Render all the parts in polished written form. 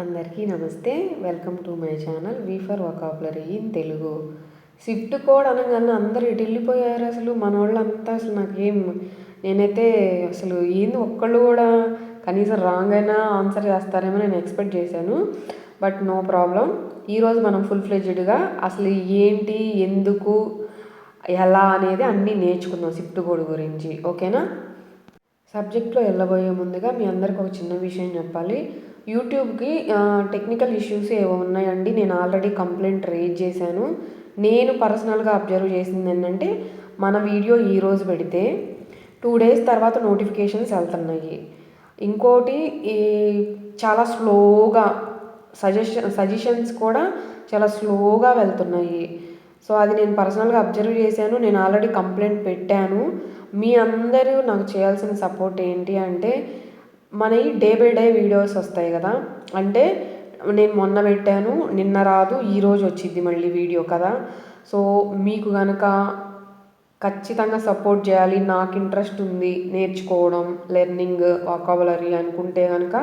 అందరికీ నమస్తే. Welcome to my channel V for vocabulary in Telugu. Swift code అనగానే అందరూ ఎటు వెళ్ళిపోయారు అసలు మనోళ్ళంతా. నేనైతే అసలు ఏంది ఒక్కళ్ళు కూడా కనీసం రాంగ్ అయినా ఆన్సర్ చేస్తారేమో నేను ఎక్స్పెక్ట్ చేశాను. But no problem. ఈరోజు మనం ఫుల్ ఫ్లెడ్జ్డ్గా అసలు ఏంటి, ఎందుకు, ఎలా అనేది అన్నీ నేర్చుకుందాం స్విఫ్ట్ కోడ్ గురించి. ఓకేనా? సబ్జెక్ట్లో వెళ్ళబోయే ముందుగా మీ అందరికి ఒక చిన్న విషయం చెప్పాలి. యూట్యూబ్కి టెక్నికల్ ఇష్యూస్ ఏవో ఉన్నాయండి. నేను ఆల్రెడీ కంప్లైంట్ రేజ్ చేశాను. నేను పర్సనల్గా అబ్జర్వ్ చేసింది ఏంటంటే, మన వీడియో ఈరోజు పెడితే 2 days తర్వాత నోటిఫికేషన్స్ వెళ్తున్నాయి. ఇంకోటి చాలా స్లోగా సజెషన్స్ కూడా చాలా స్లోగా వెళ్తున్నాయి. సో అది నేను పర్సనల్గా అబ్జర్వ్ చేశాను. నేను ఆల్రెడీ కంప్లైంట్ పెట్టాను. మీ అందరూ నాకు చేయాల్సిన సపోర్ట్ ఏంటి అంటే, మనవి డే బై డే వీడియోస్ వస్తాయి కదా. అంటే నేను మొన్న పెట్టాను, నిన్న రాదు, ఈరోజు వచ్చింది మళ్ళీ వీడియో కదా. సో మీకు కనుక ఖచ్చితంగా సపోర్ట్ చేయాలి, నాకు ఇంట్రెస్ట్ ఉంది నేర్చుకోవడం, లెర్నింగ్ వొకాబులరీ అనుకుంటే కనుక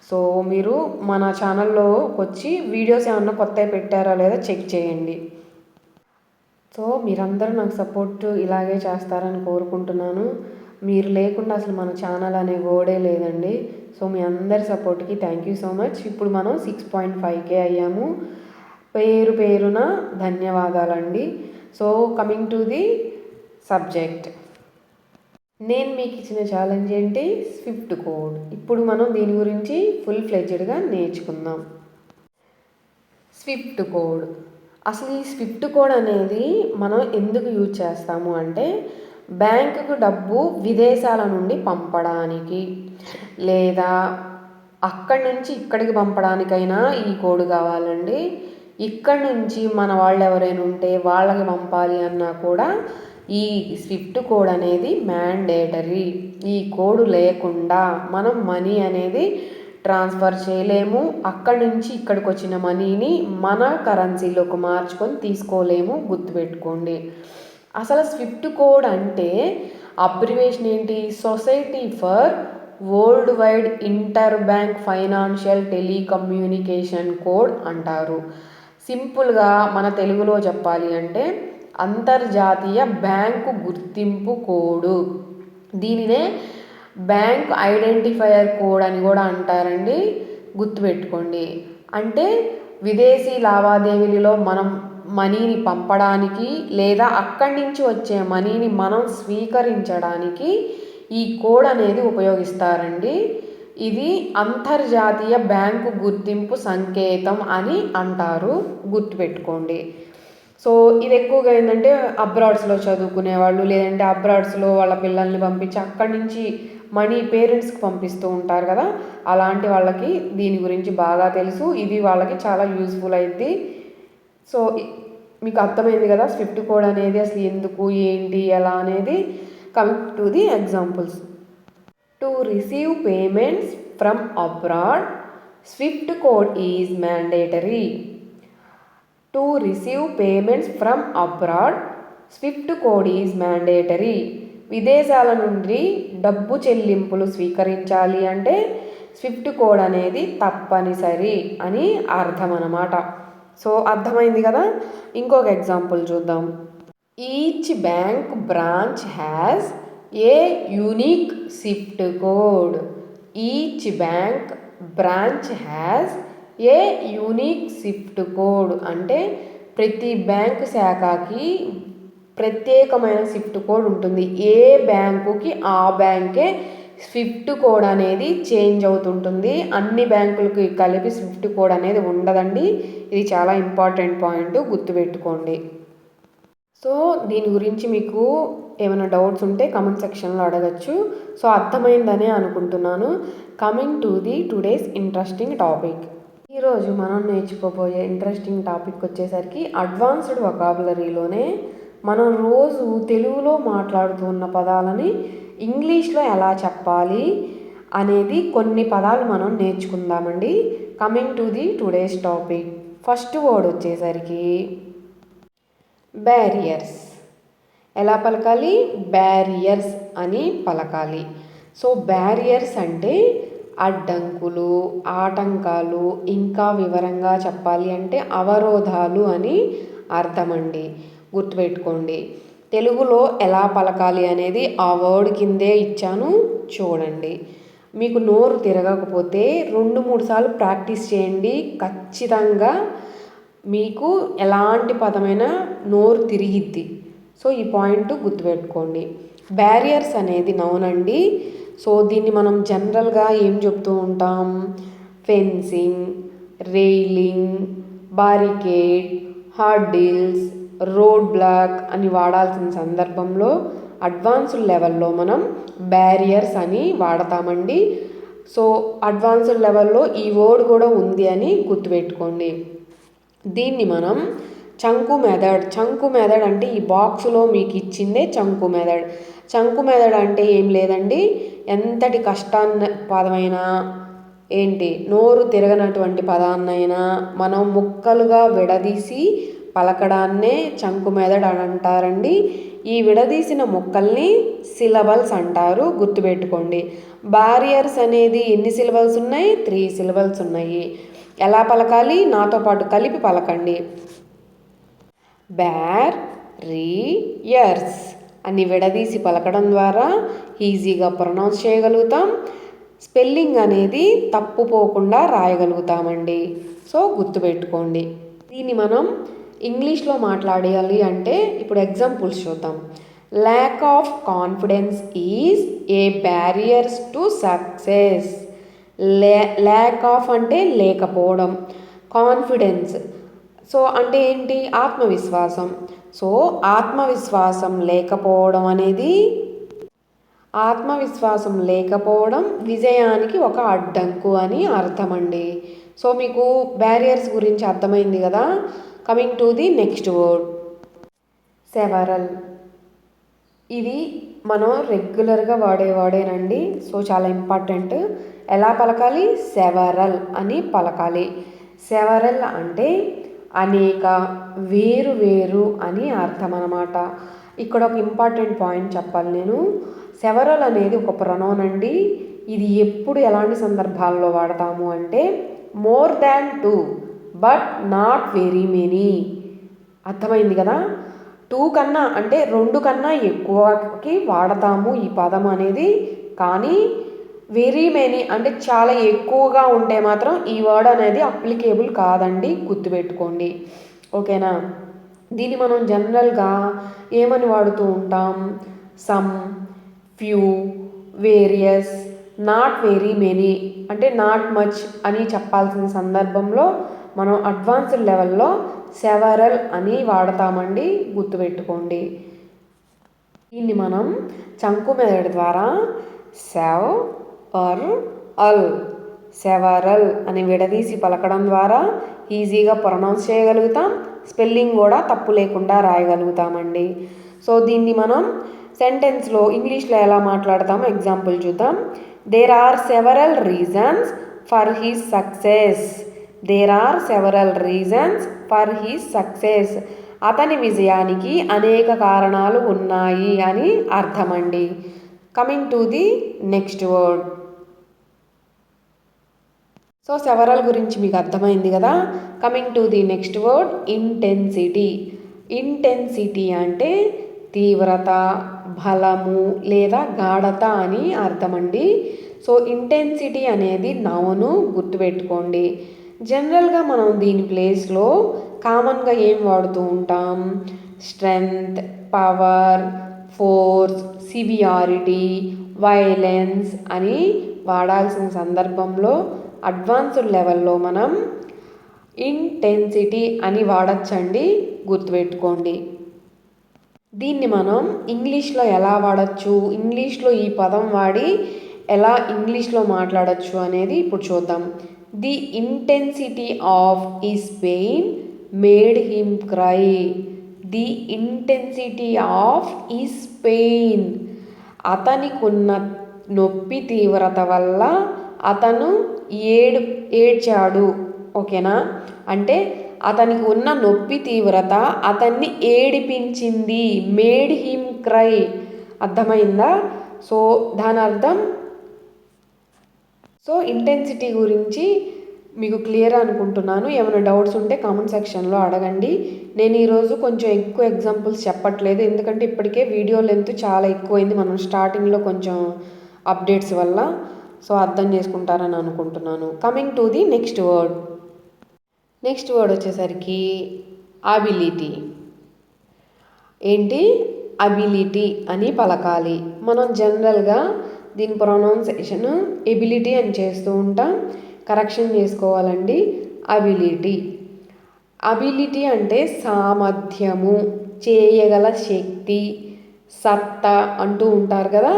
సో మీరు మన ఛానల్లోకి వచ్చి వీడియోస్ ఏమన్నా కొత్తవి పెట్టారా లేదా చెక్ చేయండి. సో మీరందరూ నాకు సపోర్ట్ ఇలాగే చేస్తారని కోరుకుంటున్నాను. మీరు లేకుండా అసలు మన ఛానల్ అనే వర్డే లేదండి. సో మీ అందరి సపోర్ట్కి థ్యాంక్ యూ సో మచ్. ఇప్పుడు మనం 6.5K అయ్యాము. పేరున ధన్యవాదాలండి. So coming to the subject, నేను మీకు ఇచ్చిన ఛాలెంజ్ ఏంటి? Swift code. ఇప్పుడు మనం దీని గురించి ఫుల్ ఫ్లెడ్జ్డ్గా నేర్చుకుందాం. Swift code. అసలు ఈ స్విఫ్ట్ కోడ్ అనేది మనం ఎందుకు యూజ్ చేస్తాము అంటే, బ్యాంకుకు డబ్బు విదేశాల నుండి పంపడానికి లేదా అక్కడి నుంచి ఇక్కడికి పంపడానికైనా ఈ కోడ్ కావాలండి. ఇక్కడి నుంచి మన వాళ్ళు ఎవరైనా ఉంటే వాళ్ళకి పంపాలి అన్నా కూడా ఈ స్విఫ్ట్ కోడ్ అనేది మ్యాండేటరీ. ఈ కోడ్ లేకుండా మనం మనీ అనేది ట్రాన్స్ఫర్ చేయలేము. అక్కడి నుంచి ఇక్కడికి వచ్చిన మనీని మన కరెన్సీలోకి మార్చుకొని తీసుకోలేము. గుర్తుపెట్టుకోండి. అసలు స్విఫ్ట్ కోడ్ అంటే అబ్రివేషన్ ఏంటి? Society for world wide inter bank financial telecommunication code అంటారు. సింపుల్గా మన తెలుగులో చెప్పాలి అంటే అంతర్జాతీయ బ్యాంకు గుర్తింపు కోడు. దీనినే బ్యాంక్ ఐడెంటిఫైయర్ కోడ్ అని కూడా అంటారండి. గుర్తుపెట్టుకోండి. అంటే విదేశీ లావాదేవీలలో మనం మనీని పంపడానికి లేదా అక్కడి నుంచి వచ్చే మనీని మనం స్వీకరించడానికి ఈ కోడ్ అనేది ఉపయోగిస్తారండి. ఇది అంతర్జాతీయ బ్యాంకు గుర్తింపు సంకేతం అని అంటారు. గుర్తుపెట్టుకోండి. సో ఇది ఎక్కువగా ఏంటంటే అబ్రాడ్స్లో చదువుకునే వాళ్ళు, లేదంటే అబ్రాడ్స్లో వాళ్ళ పిల్లల్ని పంపించి అక్కడి నుంచి మనీ పేరెంట్స్కి పంపిస్తూ ఉంటారు కదా, అలాంటి వాళ్ళకి దీని గురించి బాగా తెలుసు. ఇది వాళ్ళకి చాలా యూస్ఫుల్ అయింది. సో మీకు అర్థమైంది కదా స్విఫ్ట్ కోడ్ అనేది అసలు ఎందుకు, ఏంటి, ఎలా అనేది. Coming to the examples. To receive payments from abroad Swift code is mandatory. To receive payments from abroad Swift code is mandatory. విదేశాల నుండి డబ్బు చెల్లింపులు స్వీకరించాలి అంటే స్విఫ్ట్ కోడ్ అనేది తప్పనిసరి అని అర్థం అన్నమాట. సో అర్థమైంది కదా. ఇంకొక ఎగ్జాంపుల్ చూద్దాం. Each bank branch has a unique Swift code. Each bank branch has a unique Swift code అంటే ప్రతి బ్యాంక్ శాఖకి ప్రత్యేకమైన స్విఫ్ట్ కోడ్ ఉంటుంది. ఏ బ్యాంకుకి ఆ బ్యాంకే స్విఫ్ట్ కోడ్ అనేది చేంజ్ అవుతుంటుంది. అన్ని బ్యాంకులకి కలిపి స్విఫ్ట్ కోడ్ అనేది ఉండదండి. ఇది చాలా ఇంపార్టెంట్ పాయింట్, గుర్తుపెట్టుకోండి. సో దీని గురించి మీకు ఏమైనా డౌట్స్ ఉంటే కమెంట్ సెక్షన్లో అడగచ్చు. సో అర్థమైందనే అనుకుంటున్నాను. Coming to the today's interesting topic. ఈరోజు మనం నేర్చుకోబోయే ఇంట్రెస్టింగ్ టాపిక్ వచ్చేసరికి అడ్వాన్స్డ్ వొకాబులరీలోనే మనం రోజు తెలుగులో మాట్లాడుతున్న పదాలని ఇంగ్లీష్లో ఎలా చెప్పాలి అనేది కొన్ని పదాలు మనం నేర్చుకుందామండి. Coming to the today's topic. First word వచ్చేసరికి బ్యారియర్స్. ఎలా పలకాలి? బ్యారియర్స్ అని పలకాలి. సో బ్యారియర్స్ అంటే అడ్డంకులు, ఆటంకాలు, ఇంకా వివరంగా చెప్పాలి అంటే అవరోధాలు అని అర్థమండి. గుర్తుపెట్టుకోండి. తెలుగులో ఎలా పలకాలి అనేది ఆ వర్డ్ కిందే ఇచ్చాను, చూడండి. మీకు నోరు తిరగకపోతే 2-3 సార్లు ప్రాక్టీస్ చేయండి. ఖచ్చితంగా మీకు ఎలాంటి పదమైనా నోరు తిరిగిద్ది. సో ఈ పాయింట్ గుర్తుపెట్టుకోండి. బ్యారియర్స్ అనేది నౌన్ అండి. సో దీన్ని మనం జనరల్గా ఏం చెప్తూ ఉంటాం? Fencing, railing, barricade, hurdles, road block అని వాడాల్సిన సందర్భంలో అడ్వాన్స్డ్ లెవెల్లో మనం బ్యారియర్స్ అని వాడతామండి. సో అడ్వాన్స్డ్ లెవెల్లో ఈ వర్డ్ కూడా ఉంది అని గుర్తుపెట్టుకోండి. దీన్ని మనం చంకు మెథడ్ అంటే ఈ బాక్స్లో మీకు ఇచ్చిందే చంకు మెథడ్. చంకు మెథడ్ అంటే ఏం లేదండి, ఎంతటి కష్టాన్ని పదమైనా నోరు తిరగనటువంటి పదాన్నైనా మనం ముక్కలుగా విడదీసి పలకడాన్నే చంకు మెథడ్ అని అంటారండి. ఈ విడదీసిన ముక్కల్ని సిలబల్స్ అంటారు, గుర్తుపెట్టుకోండి. బారియర్స్ అనేది ఎన్ని సిలబల్స్ ఉన్నాయి? 3 సిలబల్స్ ఉన్నాయి. ఎలా పలకాలి? నాతో పాటు కలిపి పలకండి. బ్యారియర్స్ అని విడదీసి పలకడం ద్వారా ఈజీగా ప్రొనౌన్స్ చేయగలుగుతాం. స్పెల్లింగ్ అనేది తప్పుపోకుండా రాయగలుగుతామండి. సో గుర్తుపెట్టుకోండి. దీన్ని మనం ఇంగ్లీష్లో మాట్లాడాలి అంటే ఇప్పుడు ఎగ్జాంపుల్స్ చూద్దాం. Lack of confidence is a barriers to success. Lack of అంటే లేకపోవడం, కాన్ఫిడెన్స్ సో అంటే ఏంటి? ఆత్మవిశ్వాసం. సో ఆత్మవిశ్వాసం లేకపోవడం విజయానికి ఒక అడ్డంకు అని అర్థమండి. సో మీకు బ్యారియర్స్ గురించి అర్థమైంది కదా. Coming to the next word, several. ఇది మనం రెగ్యులర్గా వాడేనండి. సో చాలా ఇంపార్టెంట్. ఎలా పలకాలి? సెవరల్ అని పలకాలి. సెవరల్ అంటే అనేక, వేరు వేరు అని అర్థం అన్నమాట. ఇక్కడ ఒక ఇంపార్టెంట్ పాయింట్ చెప్పాలి నేను. సెవరల్ అనేది ఒక ప్రొనౌన్ అండి. ఇది ఎప్పుడు ఎలాంటి సందర్భాల్లో వాడతాము అంటే more than 2 but not very many. అర్థమైంది కదా. 2 కన్నా అంటే 2 కన్నా ఎక్కువకి వాడతాము ఈ పదం అనేది. కానీ వెరీ మెనీ అంటే చాలా ఎక్కువగా ఉంటే మాత్రం ఈ వర్డ్ అనేది అప్లికేబుల్ కాదండి, గుర్తుపెట్టుకోండి. ఓకేనా. దీన్ని మనం జనరల్గా ఏమని వాడుతూ ఉంటాం? Some, few, various, not very many అంటే నాట్ మచ్ అని చెప్పాల్సిన సందర్భంలో మనం అడ్వాన్స్డ్ లెవెల్లో సెవరల్ అని వాడతామండి, గుర్తుపెట్టుకోండి. దీన్ని మనం చంకు మెథడ్ ద్వారా సెవ్ ఆర్ అల్, సెవరల్ అని విడదీసి పలకడం ద్వారా ఈజీగా ప్రొనౌన్స్ చేయగలుగుతాం. స్పెల్లింగ్ కూడా తప్పు లేకుండా రాయగలుగుతామండి. సో దీన్ని మనం సెంటెన్స్లో ఇంగ్లీష్లో ఎలా మాట్లాడతామో ఎగ్జాంపుల్ చూద్దాం. There are several reasons for his success. There are several reasons for his success. అతని విజయానికి అనేక కారణాలు ఉన్నాయి అని అర్థమండి. Coming to the next word. So several గురించి మీకు అర్థమైంది కదా. Coming to the next word, intensity. Intensity అంటే తీవ్రత, బలము లేదా గాఢత అని అర్థమండి. సో ఇంటెన్సిటీ అనేది నౌను, గుర్తుపెట్టుకోండి. జనరల్గా మనం దీని ప్లేస్లో కామన్గా ఏం వాడుతూ ఉంటాం? Strength, power, force, severity, violence అని వాడాల్సిన సందర్భంలో అడ్వాన్స్డ్ లెవెల్లో మనం ఇంటెన్సిటీ అని వాడచ్చండి, గుర్తుపెట్టుకోండి. దీన్ని మనం ఇంగ్లీష్లో ఎలా వాడచ్చు, ఇంగ్లీష్లో ఈ పదం వాడి ఎలా ఇంగ్లీష్లో మాట్లాడచ్చు అనేది ఇప్పుడు చూద్దాం. The intensity of his pain made him cry. The intensity of his pain, అతనికి ఉన్న నొప్పి తీవ్రత వల్ల అతను ఏడ్చాడు. ఓకేనా. అంటే అతనికి ఉన్న నొప్పి తీవ్రత అతన్ని ఏడిపించింది. Made him cry. అర్థమైందా. సో దాని అర్థం సో ఇంటెన్సిటీ గురించి మీకు క్లియర్ అనుకుంటున్నాను. ఏమైనా డౌట్స్ ఉంటే కామెంట్ సెక్షన్లో అడగండి. నేను ఈరోజు కొంచెం ఎక్కువ ఎగ్జాంపుల్స్ చెప్పట్లేదు, ఎందుకంటే ఇప్పటికే వీడియో లెంత్ చాలా ఎక్కువైంది మనం స్టార్టింగ్లో కొంచెం అప్డేట్స్ వల్ల. సో అర్థం చేసుకుంటారని అనుకుంటున్నాను. Coming to the next word. Next word వచ్చేసరికి అబిలిటీ. ఏంటి? అబిలిటీ అని పలకాలి. మనం జనరల్గా దీని ప్రొనౌన్సేషన్ ఎబిలిటీ అని చేస్తూ ఉంటాం. కరెక్షన్ చేసుకోవాలండి. అబిలిటీ. అబిలిటీ అంటే సామర్థ్యము, చేయగల శక్తి, సత్తా అంటూ ఉంటారు కదా,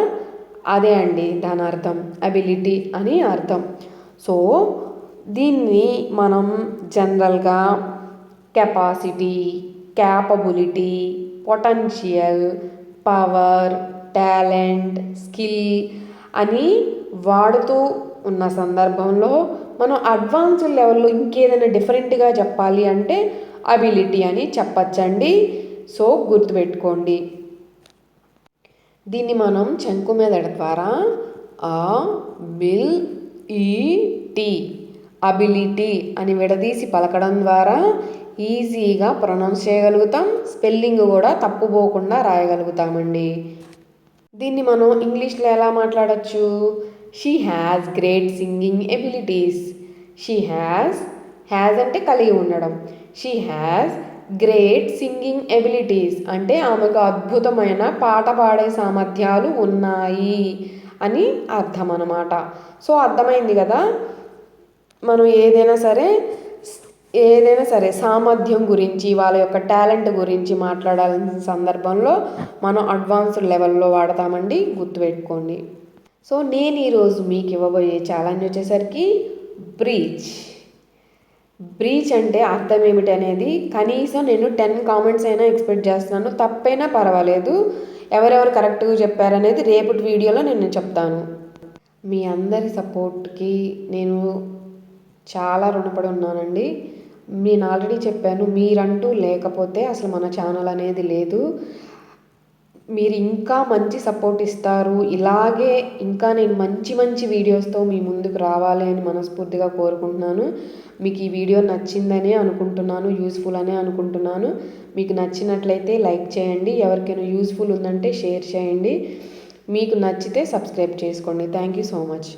అదే అండి దాని అర్థం. అబిలిటీ అని అర్థం. సో దీన్ని మనం జనరల్గా capacity, capability, potential, power, talent, skill అని వాడుతూ ఉన్న సందర్భంలో మనం అడ్వాన్స్డ్ లెవెల్లో ఇంకేదైనా డిఫరెంట్గా చెప్పాలి అంటే అబిలిటీ అని చెప్పచ్చండి. సో గుర్తుపెట్టుకోండి. దీన్ని మనం చంకు మెదడు ద్వారా ఆ బిల్ ఈ టీ అబిలిటీ అని విడదీసి పలకడం ద్వారా ఈజీగా ప్రొనౌన్స్ చేయగలుగుతాం. స్పెల్లింగ్ కూడా తప్పుపోకుండా రాయగలుగుతామండి. దీన్ని మనం ఇంగ్లీష్లో ఎలా మాట్లాడచ్చు? She has great singing abilities. She has అంటే కలిగి ఉండడం. She has great singing abilities అంటే ఆమెకు అద్భుతమైన పాట పాడే సామర్థ్యాలు ఉన్నాయి అని అర్థం అన్నమాట. సో అర్థమైంది కదా. మనం ఏదైనా సరే సామర్థ్యం గురించి, వాళ్ళ యొక్క టాలెంట్ గురించి మాట్లాడాల్సిన సందర్భంలో మనం అడ్వాన్స్డ్ లెవెల్లో వాడతామండి, గుర్తుపెట్టుకోండి. సో నేను ఈరోజు మీకు ఇవ్వబోయే ఛాలెంజ్ వచ్చేసరికి బ్రీచ్. బ్రీచ్ అంటే అర్థం ఏమిటి అనేది కనీసం నేను 10 కామెంట్స్ అయినా ఎక్స్పెక్ట్ చేస్తున్నాను. తప్పైనా పర్వాలేదు, ఎవరెవరు కరెక్ట్గా చెప్పారనేది రేపటి వీడియోలో నేను చెప్తాను. మీ అందరి సపోర్ట్కి నేను చాలా రుణపడి ఉన్నానండి. నేను ఆల్రెడీ చెప్పాను, మీరంటూ లేకపోతే అసలు మన ఛానల్ అనేది లేదు. మీరు ఇంకా మంచి సపోర్ట్ ఇస్తారు. ఇలాగే ఇంకా నేను మంచి మంచి వీడియోస్తో మీ ముందుకు రావాలి అని మనస్ఫూర్తిగా కోరుకుంటున్నాను. మీకు ఈ వీడియో నచ్చిందనే అనుకుంటున్నాను, యూస్ఫుల్ అనే అనుకుంటున్నాను. మీకు నచ్చినట్లయితే లైక్ చేయండి, ఎవరికైనా యూస్ఫుల్ ఉందంటే షేర్ చేయండి. మీకు నచ్చితే సబ్స్క్రైబ్ చేసుకోండి. Thank you so much.